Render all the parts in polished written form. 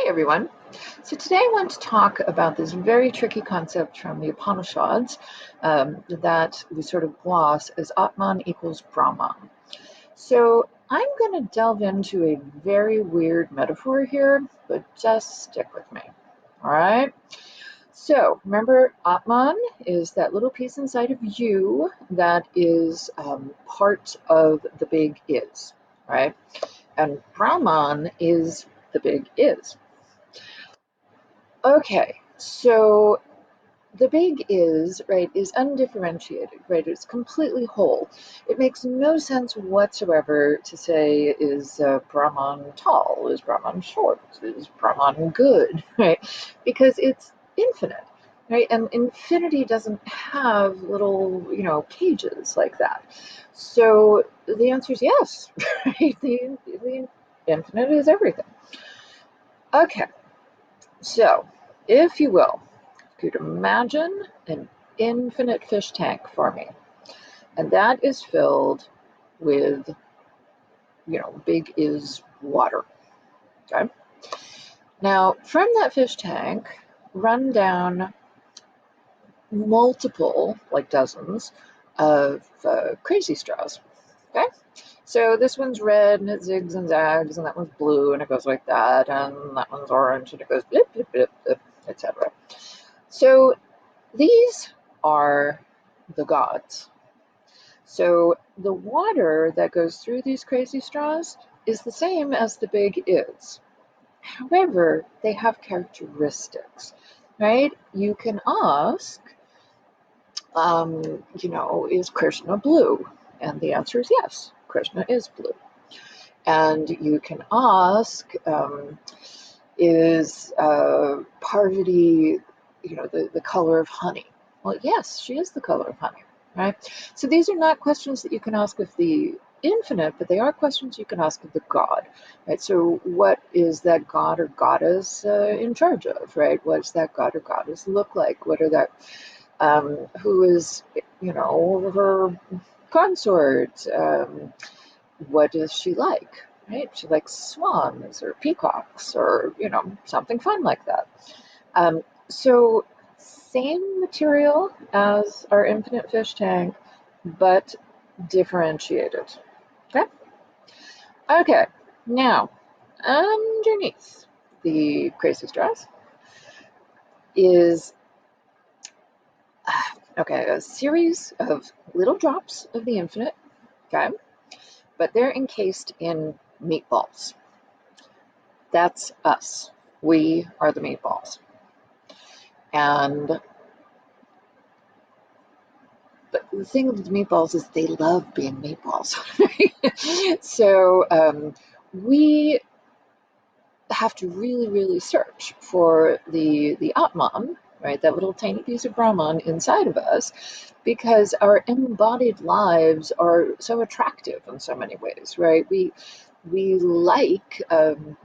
everyone. So today I want to talk about this very tricky concept from the Upanishads that we sort of gloss as Atman equals Brahman. So I'm going to delve into a very weird metaphor here, but just stick with me. All right. So remember, Atman is that little piece inside of you that is part of the big is, right? And Brahman is the big is. Okay, so the big is, right, is undifferentiated, right? It's completely whole. It makes no sense whatsoever to say, is Brahman tall? Is Brahman short? Is Brahman good, right? Because it's infinite, right? And infinity doesn't have little, cages like that. So the answer is yes, right? The infinite is everything. Okay, so if you will, could imagine an infinite fish tank for me, and that is filled with, big is water. Okay. Now, from that fish tank, run down multiple, like dozens, of crazy straws. Okay. So this one's red and it zigs and zags, and that one's blue and it goes like that, and that one's orange and it goes blip, blip, blip, blip, etc. So these are the gods. So the water that goes through these crazy straws is the same as the big is. However, they have characteristics, right? You can ask, is Krishna blue? And the answer is yes, Krishna is blue. And you can ask, is Parvati, the color of honey? Well, yes, she is the color of honey, right? So these are not questions that you can ask of the infinite, but they are questions you can ask of the God, right? So what is that God or goddess in charge of, right? What does that God or goddess look like? What are that, who is, her consort? What is she like, right? She likes swans or peacocks or, something fun like that. So same material as our infinite fish tank, but differentiated. Okay? Okay, now underneath the crazy straws is a series of little drops of the infinite, okay? But they're encased in meatballs. That's us. We are the meatballs. And the thing with the meatballs is they love being meatballs. So we have to really, really search for the Atman, right? That little tiny piece of Brahman inside of us, because our embodied lives are so attractive in so many ways, right? We like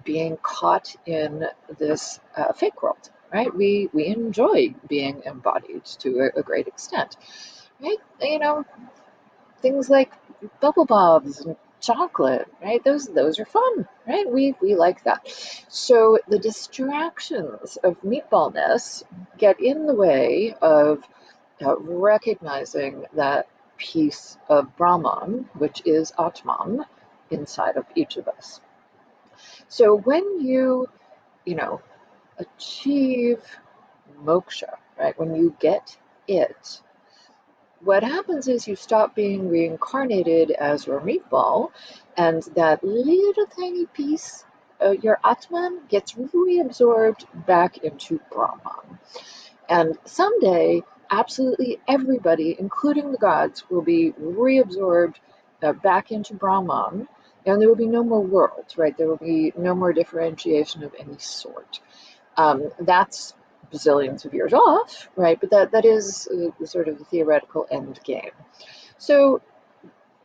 being caught in this fake world, right? We enjoy being embodied to a great extent, right? Things like bubble bobs and chocolate, right? Those are fun, right? We like that. So the distractions of meatballness get in the way of recognizing that piece of Brahman, which is Atman, inside of each of us. So when you know, achieve moksha, right? When you get it, what happens is you stop being reincarnated as your meatball, and that little tiny piece, your Atman, gets reabsorbed back into Brahman. And someday, absolutely everybody, including the gods, will be reabsorbed back into Brahman, and there will be no more worlds, right? There will be no more differentiation of any sort. That's bazillions of years off, right? But that is sort of the theoretical end game. So,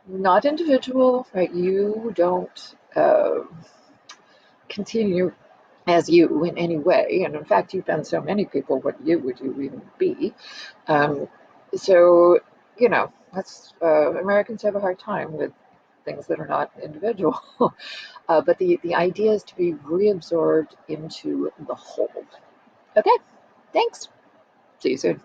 not individual, right? You don't continue as you in any way, and in fact, you've been so many people. What you would you even be? So, that's Americans have a hard time with things that are not individual. But the idea is to be reabsorbed into the whole. Okay, thanks. See you soon.